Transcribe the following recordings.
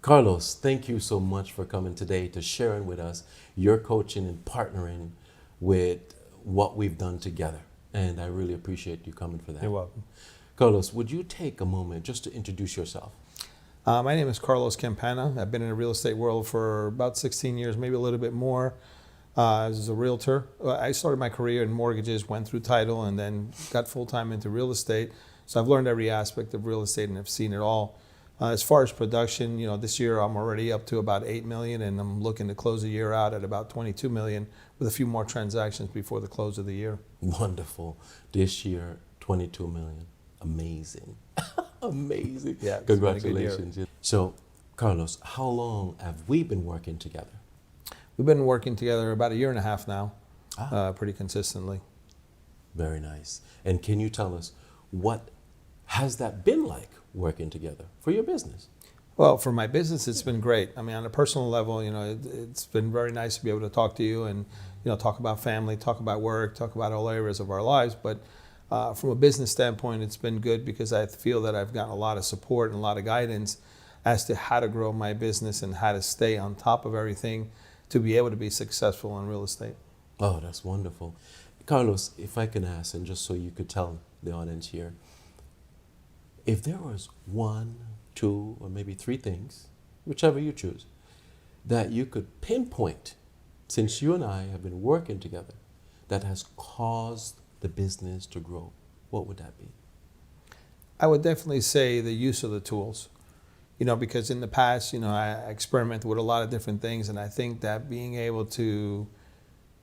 Carlos, thank you so much for coming today to sharing with us your coaching and partnering with what we've done together. And I really appreciate you coming for that. You're welcome. Carlos, would you take a moment just to introduce yourself? My name is Carlos Campana. I've been in the real estate world for about 16 years, maybe a little bit more. As a realtor, I started my career in mortgages, went through title, and then got full-time into real estate. So I've learned every aspect of real estate and I've seen it all. As far as production, this year I'm already up to about 8 million, and I'm looking to close the year out at about 22 million with a few more transactions before the close of the year. Wonderful. This year, 22 million. Amazing. Amazing. Yeah, it's congratulations. So, Carlos, how long have we been working together? We've been working together about 1.5 years now, pretty consistently. Very nice. And can you tell us, what has that been like working together for your business? Well, for my business, it's been great. I mean, on a personal level, it's been very nice to be able to talk to you and, talk about family, talk about work, talk about all areas of our lives. But from a business standpoint, it's been good because I feel that I've gotten a lot of support and a lot of guidance as to how to grow my business and how to stay on top of everything to be able to be successful in real estate. Oh, that's wonderful. Carlos, if I can ask, and just so you could tell the audience here, if there was 1, 2, or maybe 3 things, whichever you choose, that you could pinpoint, since you and I have been working together, that has caused the business to grow, what would that be? I would definitely say the use of the tools, because in the past, I experimented with a lot of different things, and I think that being able to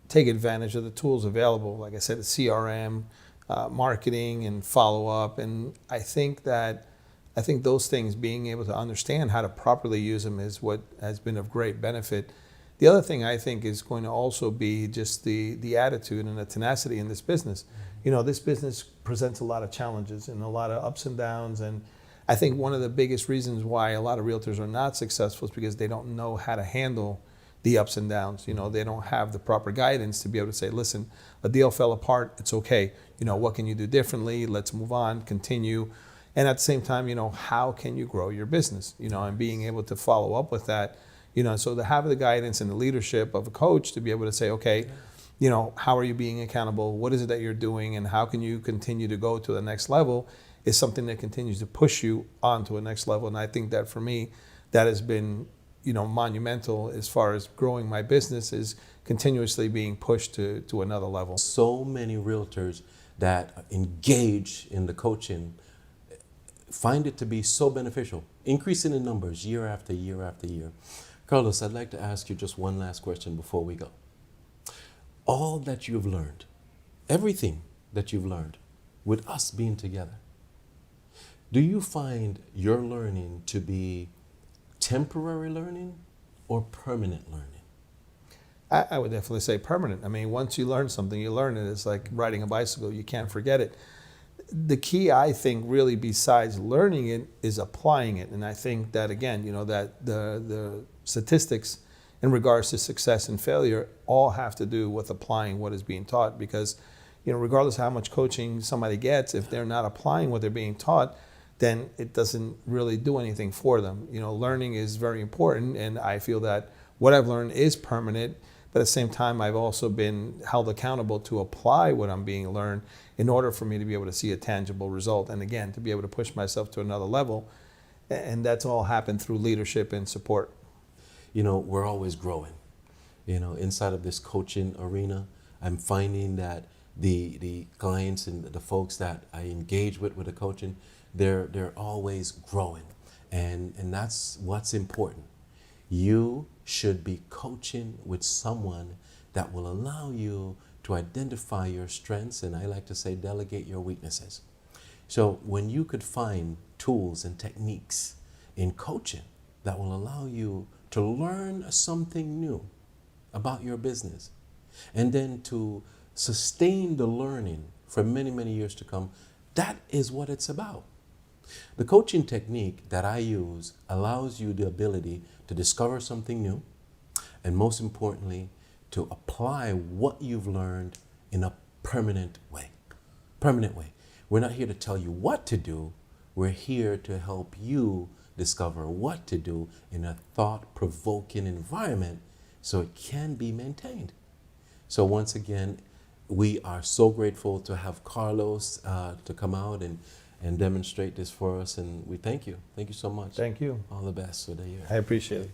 take advantage of the tools available, like I said, the CRM, marketing and follow-up, and I think those things, being able to understand how to properly use them, is what has been of great benefit. The other thing I think is going to also be just the attitude and the tenacity in this business. This business presents a lot of challenges and a lot of ups and downs, and I think one of the biggest reasons why a lot of realtors are not successful is because they don't know how to handle the ups and downs. They don't have the proper guidance to be able to say, listen, a deal fell apart, it's okay. What can you do differently? Let's move on, continue. And at the same time, how can you grow your business? And being able to follow up with that, so to have the guidance and the leadership of a coach to be able to say, okay, how are you being accountable? What is it that you're doing? And how can you continue to go to the next level is something that continues to push you on to a next level. And I think that for me, that has been monumental as far as growing my business, is continuously being pushed to another level. So many realtors that engage in the coaching find it to be so beneficial, increasing in numbers year after year after year. Carlos, I'd like to ask you just one last question before we go. All that you've learned, everything that you've learned with us being together, do you find your learning to be temporary learning or permanent learning? I would definitely say permanent. I mean, once you learn something, you learn it. It's like riding a bicycle. You can't forget it. The key, I think, really, besides learning it, is applying it. And I think that, again, that the statistics in regards to success and failure all have to do with applying what is being taught. Because, regardless of how much coaching somebody gets, if they're not applying what they're being taught, then it doesn't really do anything for them. Learning is very important, and I feel that what I've learned is permanent, but at the same time, I've also been held accountable to apply what I'm being learned in order for me to be able to see a tangible result, and again, to be able to push myself to another level. And that's all happened through leadership and support. We're always growing. Inside of this coaching arena, I'm finding that the clients and the folks that I engage with the coaching, they're always growing, and that's what's important. You should be coaching with someone that will allow you to identify your strengths, and I like to say delegate your weaknesses. So when you could find tools and techniques in coaching that will allow you to learn something new about your business, and then to sustain the learning for many, many years to come, that is what it's about. The coaching technique that I use allows you the ability to discover something new, and most importantly, to apply what you've learned in a permanent way. Permanent way. We're not here to tell you what to do. We're here to help you discover what to do in a thought-provoking environment so it can be maintained. So once again, we are so grateful to have Carlos to come out and demonstrate this for us, and we thank you. Thank you so much. Thank you. All the best for the year. I appreciate it.